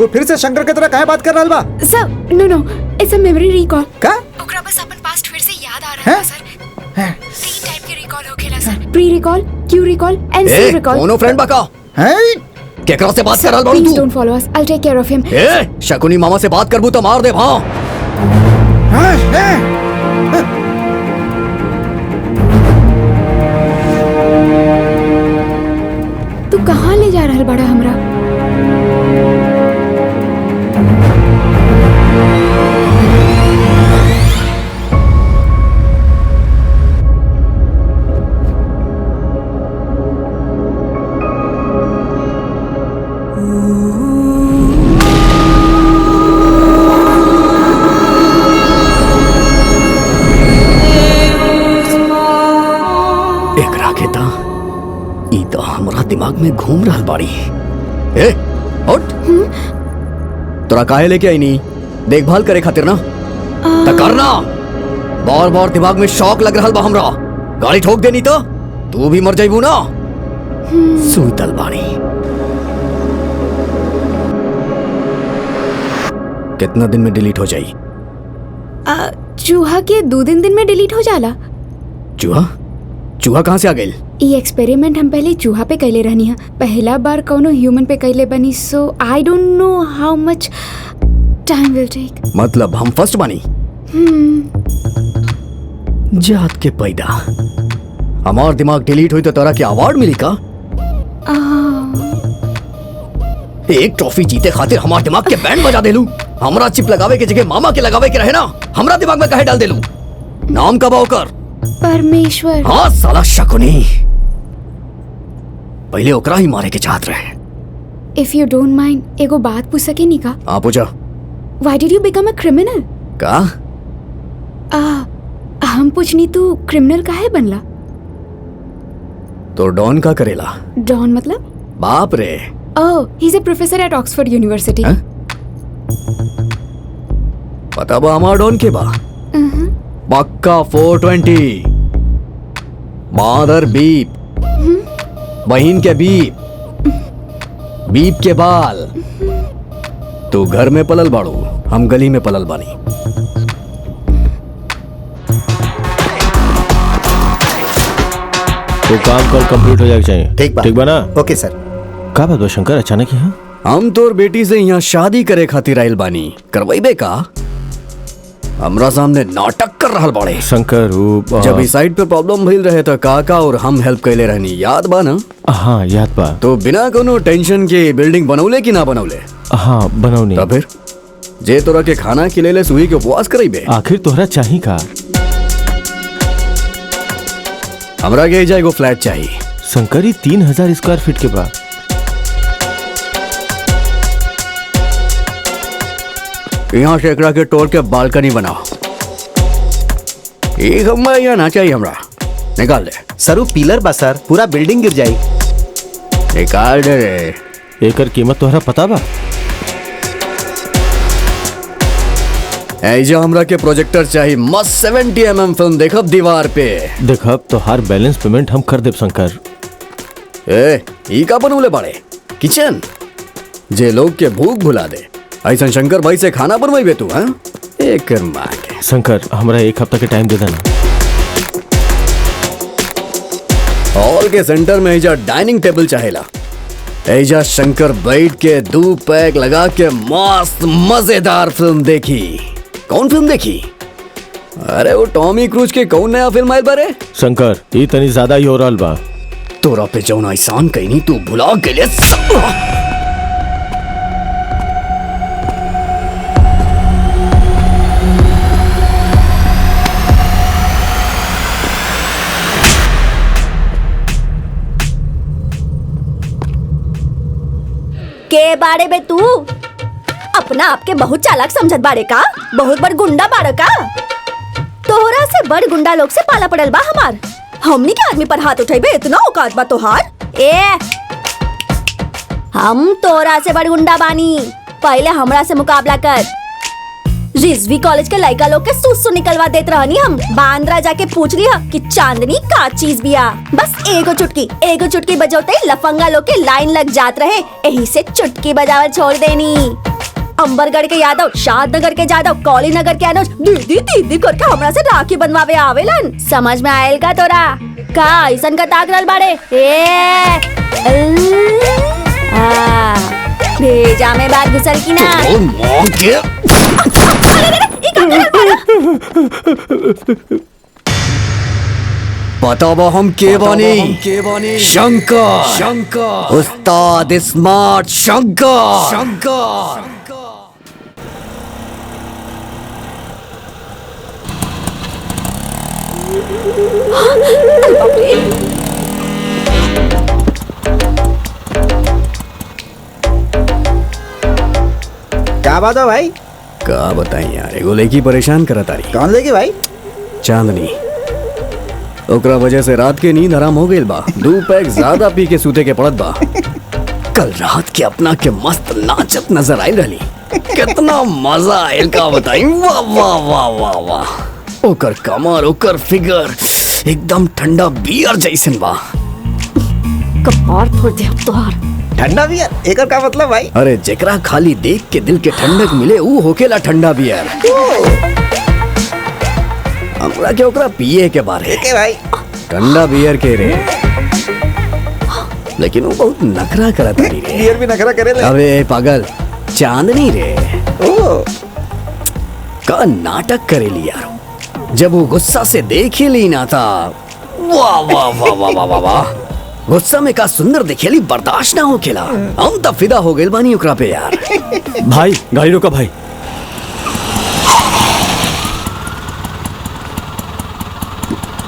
वो फिर से शंकर की तरह काहे बात कर रहल बा? सर नो इट्स अ मेमोरी रिकॉल। का? ओकरा बस अपन पास्ट फिर से याद आ रहा है सर। 3 टाइप के रिकॉल होखेला sir, pre recall, cue recall and C recall. कोनो फ्रेंड बका हैं? केकरा से बात कर रहल बाड़ू प्लीज तू? Don't follow us, I will take care of him. ए शकुनी मामा से बात करबू तो मार दे हां। तू कहाँ ले जा रहल बड़ा हमरा? एकरा के ता ई तो हमरा दिमाग में घूम रहल बाड़ी। ए उठ, तोरा काहे लेके आई नी? देखभाल करे खातिर ना त करना। बार बार दिमाग में शौक लग रहल बा हमरा। गाड़ी ठोक देनी तो तू भी मर जाइबू ना। सुतल बाड़ी। कितना दिन में डिलीट हो जाई? चूहा के 2 दिन में डिलीट हो जाला। चूहा? चूहा कहाँ से आ गई? ये एक्सपेरिमेंट हम पहले चूहा पे कैले रहनी है, पहला बार कौनो ह्यूमन पे कैले बनी, सो आई डोंट नो हाउ मच टाइम विल टेक। मतलब हम फर्स्ट बानी? जात के पैदा। हमार दिमाग डिलीट हुई तो तोरा के अवार्ड मिली का? एक ट्रॉफी जीते खातिर हमार दिमाग के बैंड बजा देलू। हमरा चिप लगावे के जगह मामा के लगावे के रहे ना, हमरा दिमाग में काहे डाल देलू? नाम का बाओकर? परमेश्वर। हाँ साला शकुनी, पहले ओकरा ही मारे के चाहत रहे। इफ यू डोंट माइंड एगो बात पूछ सके नी का? हाँ पूछा। Why did you become a criminal? का? हम पूछनी तू क्रिमिनल काहे बनला? तो डॉन का करेला? डॉन मतलब? बाप रे। Oh, he is a professor at Oxford University. पता बा हमार डॉन के बा? पक्का 420। मादर बीप, बहिन के बीप, बीप के बाल। तू घर में पलल बाड़ू, हम गली में पलल बानी। तो काम कल कंप्लीट हो जाए चाहिए। ठीक बा ना? ओके सर। का बात बा शंकर, अचानक यहाँ? हम तोर बेटी से यहाँ शादी करे खातिर आइल बानी, करवाइबे का? हमरा सामने नाटक कर रहल बाड़े। शंकर जब इस साइड पे प्रॉब्लम भइल रहे तो काका और हम हेल्प कैले रहनी, याद बा ना? हाँ याद बा। तो बिना कोनो टेंशन के बिल्डिंग बनौले कि ना बनौले? हाँ बनौनी। तो फिर जे तोरा के खाना खिलेले सुई के उपवास करेबे? आखिर तोहरा चाही का? हमरा के एजा एगो फ्लैट चाहिए। शंकर, ई 3000 स्क्वायर फीट के बा। यहाँ से एकरा के तोड़ के बालकनी बनाओ। एक हमरा यहाँ ना चाहिए, हमरा निकाल दे। सर वो पिलर बा सर, पूरा बिल्डिंग गिर जाई। निकाल दे रे। एकर कीमत तोहरा पता बा? ऐजा हमरा के प्रोजेक्टर चाहिए, मस्त 70 mm फिल्म देखब दीवार पे। देखब तो हर बैलेंस पेमेंट हम कर देब शंकर। ए ई का बनौले बाड़े? किचन जे लोग के भूख भुला दे। ऐसा शंकर भाई से खाना बनवाइबे तू? हाँ एक माँ के। शंकर, हमरा 1 हफ्ता के टाइम दे देना। हॉल के सेंटर में ऐजा डाइनिंग टेबल चाहेला। ऐजा शंकर बैठ के 2 पैक लगा के मस्त मजेदार फिल्म देखी। कौन फिल्म देखी? अरे वो टॉमी क्रूज के कौन नया फिल्म आयल बारे? शंकर, ई तनी ज्यादा ही हो रहल बा। तोरा पे जौन एहसान कईनी तू भुला गेले। के बारे में तू अपना आपके बहुत चालाक समझत बाड़े का? बहुत बड़ गुंडा बाड़े का? तोहरा से बड़ गुंडा लोग से पाला पड़ल बा हमार। हमनी के आदमी पर हाथ उठाइबे इतना औकात बा तोहार? ए हम तोरा से बड़ गुंडा बानी, पहले हमरा से मुकाबला कर। रिजवी कॉलेज के लड़का लोग के सुसु निकलवा देत रहनी हम। बांद्रा जाके पूछ लिया कि चांदनी का चीज बिया। बस एगो चुटकी बजौते लफंगा लोग के लाइन लग जात रहे, यही से चुटकी बजावल छोड़ देनी। अंबरगढ़ के यादव, शादनगर के जादव, कौली नगर के अनुज दीदी दीदी करके हमरा से राखी बनवावे आवेलन। समझ में आयल का तोरा? का ऐसन का ताक रहल बाड़े? भेजा में बात घुसल की ना? ओ मॉम के बतावा हम के बानी? शंकर उस्ताद स्मार्ट शंकर। क्या बात है भाई? का बताई यार, एगो लड़की परेशान करत तारी। कौन लेगी भाई? चांदनी। ओकरा वजह से रात के नींद हराम हो गइल बा। 2 पैक ज्यादा पी के सूते के पड़त बा। कल रात के अपना के मस्त नाचत नजर आई रहली। कितना मजा आयल का बताई। वाह वाह वाह वाह वाह। ओकर कमर, ओकर फिगर एकदम ठंडा बियर जैसन बा। कपार फोड़ दे अब तोहार। ठंडा बियर? एकर का मतलब भाई? अरे जेकरा खाली देख के दिल के ठंडक मिले ऊ होकेला ठंडा बियर। हमरा के ओकरा पिए के बारे के भाई? ठंडा बियर के रे। लेकिन वो बहुत नखरा करत रे। बियर भी नखरा करे ले। अबे पागल, चांदनी रे। ओ का नाटक करेली यार। जब वो गुस्सा से देखे ली ना था, वाह वाह वाह वाह वाह वाह वाह। गुस्सा में का सुंदर दिखेली, बर्दाश्त ना हो खेला। हम तब फिदा हो गए बानी ओकरा पे यार। भाई गाड़ी रोका भाई।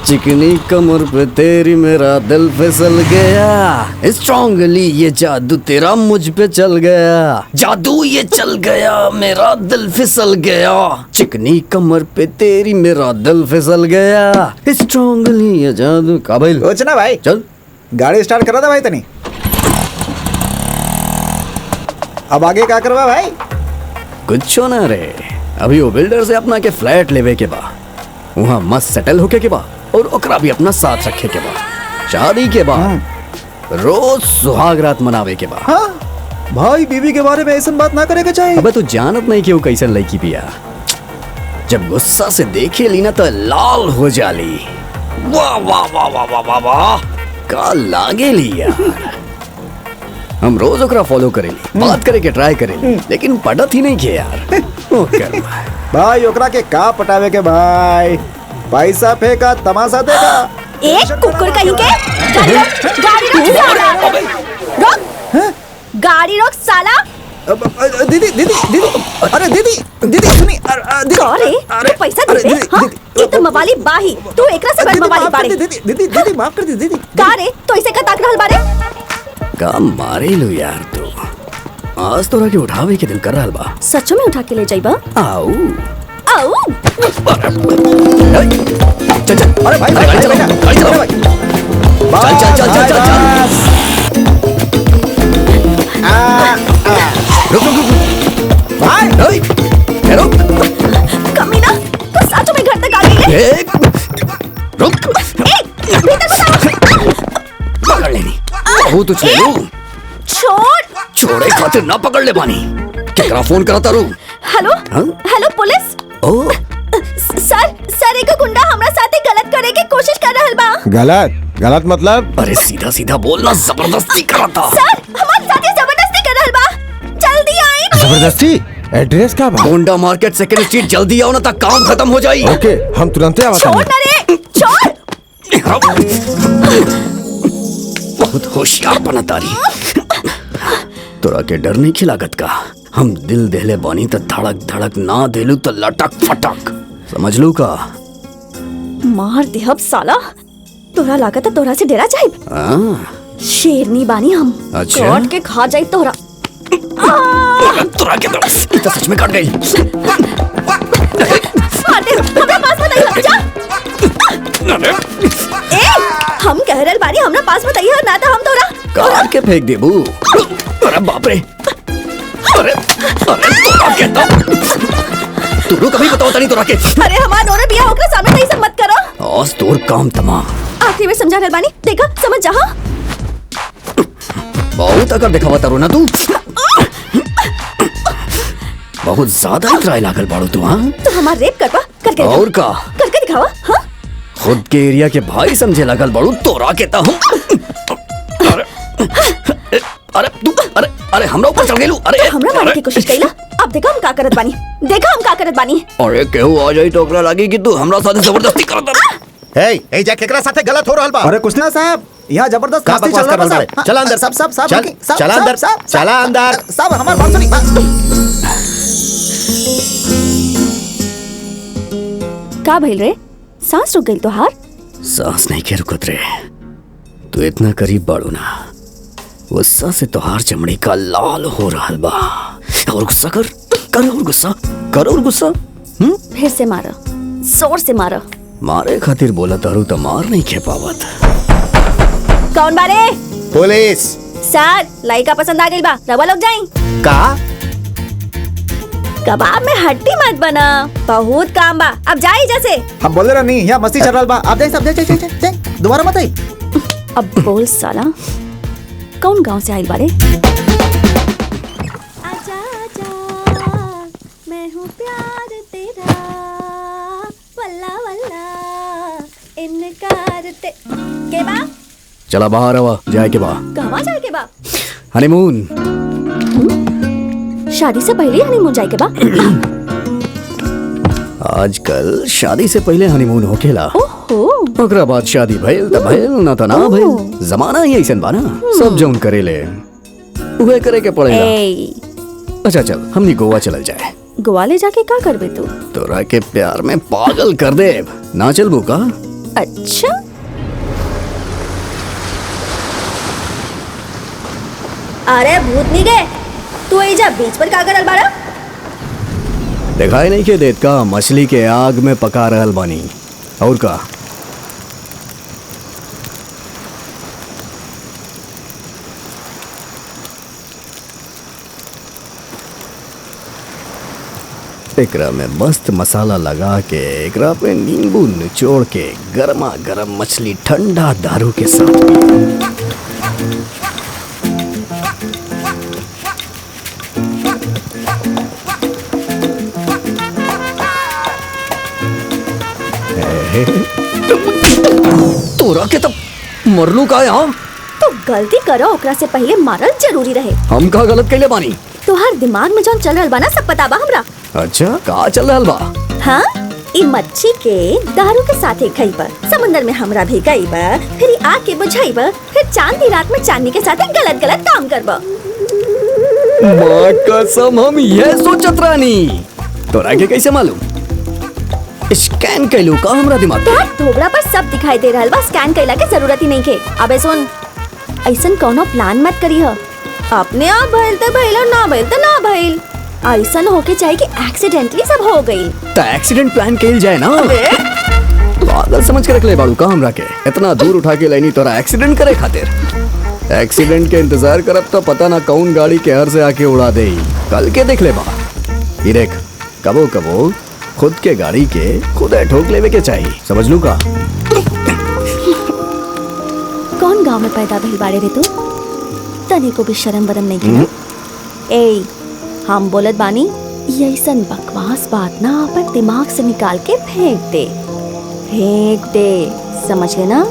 चिकनी कमर पे तेरी मेरा दिल फिसल गया। स्ट्रॉन्गली ये जादू तेरा मुझ पे चल गया। जादू ये चल गया, मेरा दिल फिसल गया। चिकनी कमर पे तेरी मेरा दिल फिसल गया। स्ट्रॉन्गली ये जादू। काबिल सोच ना भाई। चल गाड़ी स्टार्ट करा था भाई तनी। अब आगे क्या करवा भाई? कुछ ना रे। अभी वो बिल्डर से अपना के फ्लैट लेवे के बा, वहाँ मस्त सेटल होके के बा और ओकरा भी अपना साथ रखे के बा। शादी के बाद रोज सुहाग रात मनावे के बा। हाँ भाई, बीवी के बारे में ऐसा बात ना करे के चाहिए। अबे तू जानत नहीं कि वो कैसन लड़की बिया। जब गुस्सा से देखे ली ना तो लाल हो जाली। वाह वाह वाह वाह वाह वाह वाह। का लागे ली यार। हम रोज ओकरा फॉलो करेली, बात करे के ट्राई करेली, लेकिन पटत ही नहीं के यार। ओ कर भाई ओकरा के का पटावे के भाई? पैसा फेंका, तमाशा देखा। एक कुकुर कहीं के। गाड़ी रोक साला। रोक गाड़ी रोक साला। दीदी दीदी दीदी, अरे दीदी दीदी सुनी। अरे तू पैसा दे दे। हाँ ये तो मवाली बाही। तू एकरा से बड़ मवाली बाड़े। दीदी दीदी दीदी माफ कर दे दीदी। का रे तो इसे का ताक रहल बाड़े? का मारे लो यार तू। आज तोरा के उठावे के दिल कर रहल बा। सच्चो में उठा के ले जाइबा? आओ आओ। चल चल। अरे भाई गाड़ी चला, गाड़ी चला। चल चल चल चल चल। रुक रुक रुक भाई रुक। कमीना तो सच में घर तक आ गई है। रुक। पकड़ लेनी। बहुत उछले लू। छोड़। छोड़े खातिर ना पकड़ ले पानी। केकरा फोन करा तारू? हेलो हाँ? Hello police. ओ सर एक गुंडा हमरा साथे गलत करे की कोशिश कर रहल बा। गलत मतलब? अरे सीधा सीधा बोलना, जबरदस्ती करा था। सर हमारे साथे जबरदस्ती कर रहल बा। जल्दी आई। जबरदस्ती? एड्रेस का भाई? Gonda market second street. जल्दी आओ ना तक काम खत्म हो जाई। ओके हम तुरंत छोड़ ना रे छोड़। बहुत होशियार बना तारी। तोरा के डर नहीं खिलागत का। हम दिल देले बानी तो धड़क धड़क ना देलू तो लटक फटक। समझ लू का? मार दे अब साला। तोरा लागत है तोरा से डेरा जाए। शेरनी बानी हम। अच्छा? काट के खा जाए तोरा। तोरा के तो सच में काट गई। मार दे हमरा पास मत आई जा। ए हम कह रहल बानी हमरा पास मत आई ना तो हम तोरा काट के फेंक देबू। अरे बाप रे। अरे तोरा के तो तू कभी बताओ तनी तोरा के। अरे हमार नोरे बिया ओकरे सामने नहीं सब मत करो। आज तोर काम तमाम। आखिरी में समझा रहल बानी, देखा समझ जा। बहुत अगर दिखावा तारो ना तू। बहुत ज्यादा इतराए लागल बाड़ू तू। हाँ तो हमार रेप करवा करके और का करके दिखावा। हाँ खुद के एरिया के भाई समझे लागल बाड़ू तोरा के ता हूँ। अरे तू अरे अरे हमरा ऊपर चढ़ गेलू। अरे हमरा मारने की कोशिश कइला। अब देखा हम का करत बानी। देखा हम का करत बानी। अरे केहू आ जाई तो ओकरा लागी कि तू हमरा साथे जबरदस्ती करत है। ए जा केकरा साथे गलत हो रहल बा। अरे कुछ ना साहब, यहाँ जबरदस्त का मस्ती बकवास चल रहा कर है रहे साहब। चला अंदर। साहब साहब साहब चल, रुकिए, साहब, चला साहब, अंदर, साहब, चला साहब, अंदर। साहब हमारी बात सुनिए। का भइल रे? सांस रुक गइल तोहार? सांस नहीं के रुकत रे। तू इतना करीब बाड़ू ना, गुस्सा से तोहार चमड़ी का लाल हो रहल बा। और गुस्सा कर और गुस्सा कर और गुस्सा। फिर से मारा, जोर से मारा। मारे खातिर बोला तारू तो मार नहीं खे पावत। कौन बारे? पुलिस। सर लड़का पसंद आ गई बा, रवा लोग जाई। का कबाब में हड्डी मत बना, बहुत काम बा। अब जाई जैसे। हम बोले रहा नहीं, यहाँ मस्ती चल रहा बा। आप जाइए साहब, जाइए दोबारा मत आई। अब बोल साला, कौन गांव से आइल बारे? आजा आजा मैं हूँ प्यार तेरा, वल्ला वल्ला इनकार ते के बा। चला बाहर आवा, जाए के बा। कहवा जाए के बा? हनीमून। शादी से पहले हनीमून जाए के बा? आजकल शादी से पहले हनीमून होखेला। ओहो ओकरा बाद शादी भइल त भइल, ना त ना भइल। जमाना ही ऐसन बा ना, सब जौन करेले उहे करे के पड़ेला। ए अच्छा चल हमनी गोवा चलल जाए। गोवा ले जाके का करबे तू? तोरा के प्यार में पागल कर दे। ना चलबू का? अच्छा अरे भूत नहीं गए तू एजा बीच पर का करल बाड़ा? दिखाई नहीं के देत का मछली के आग में पका रहल बानी। और का एकरा में मस्त मसाला लगा के एकरा पे नींबू निचोड़ के गरमा गरम मछली ठंडा दारू के साथ तोरा के तब मरलू का यहाँ? तो गलती करो ओकरा से पहले मारल जरूरी रहे। हम का गलत कैले बानी? तोहार दिमाग में जौन चल रहल बा ना सब पता बा हमरा। अच्छा का चल रहल बा? हाँ ई मच्छी के दारू के साथे खइबा, समुंदर में हमरा भी गइबा, फिर ई आग के बुझाइबा, फिर चांदी रात में चांदी के साथे गलत गलत काम करबा। माँ कसम हम ये सोचत रानी। तोरा के कैसे मालूम? स्कैन कैलू का हमरा दिमाग के? तोहार धोबड़ा पर सब दिखाई दे रहल बा, स्कैन कइला के जरूरत ही नहीं के। अबे सुन, ऐसन कोनो प्लान मत करी ह। अपने आप भइल त भइल और ना भइल त ना भइल। ऐसन होके चाहिए कि एक्सीडेंटली सब हो गई। तो एक्सीडेंट प्लान कैल जाए ना। पागल समझ के रख ले बाड़ू का हमरा के? इतना दूर उठा के लेनी तोरा एक्सीडेंट करे खातिर? एक्सीडेंट के इंतजार करब तो पता ना कौन गाड़ी के हर से आके उड़ा दे। कल के देख ले बा। ये देख कबो कबो खुद के गाड़ी के खुद ठोक लेवे के चाहिए, समझ लू का? कौन गांव में पैदा भइल बाड़े रे तू? तने को भी शर्म वरम नहीं किया? ए हम बोलत बानी, ये ऐसन बकवास बात ना अपन दिमाग से निकाल के फेंक दे, फेंक दे, समझ गए ना?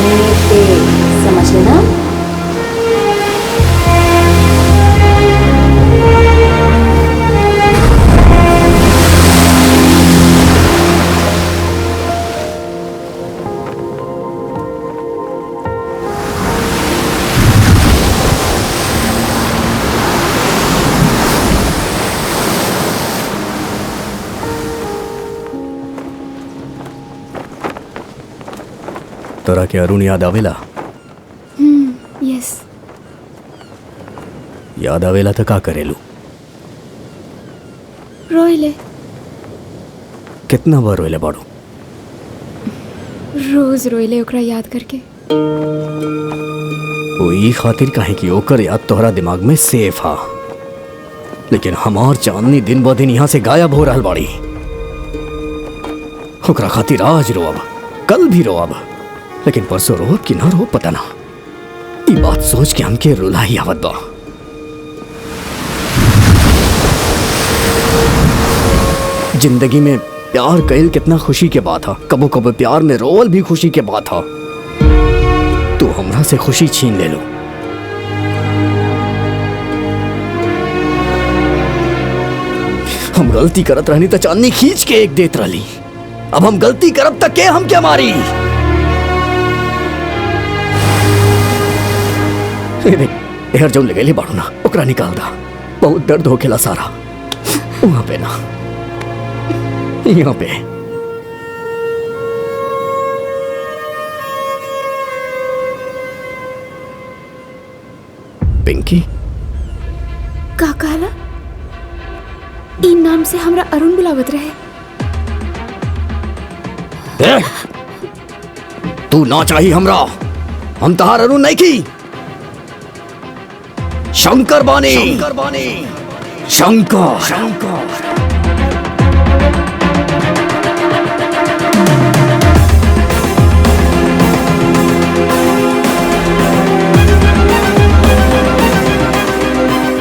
फेंक दे, समझ गए ना? तोरा के अरुण याद आवेला? यस। याद आवेला तो का करेलू? रोइले, कितना बार रोइले बाड़ू? रोज रोइले ओकरा याद करके। वो ई खातिर काहे कि ओकर याद तोहरा दिमाग में सेफ हा। लेकिन हमार चांदनी दिन ब दिन यहाँ से गायब हो रहल बाड़ी। ओकरा खातिर आज रोअब, कल भी रोअब, लेकिन परसों रोअब कि ना रोअब पता ना। ये बात सोच के हमके रुला ही आवत बा। जिंदगी में प्यार कईल कितना खुशी के बात है। कबो कबो प्यार में रोवल भी खुशी के बात है। तू हमरा से खुशी छीन ले लो। हम गलती करत रहनी तो चांदनी खींच के एक देत रहली। अब हम गलती करब तक के हम क्या मारी। एहर जौन लगेले बाड़ू ना ओकरा निकाल दा। बहुत दर्द होखेला सारा वहां पे ना, यहाँ पे। पिंकी का कहला? ई नाम से हमरा अरुण बुलावत रहे। ए? तू ना चाही हमरा। हम तहार अरुण नहीं की। शंकर बानी। शंकर।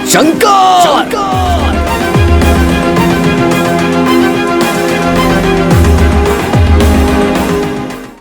शंकर।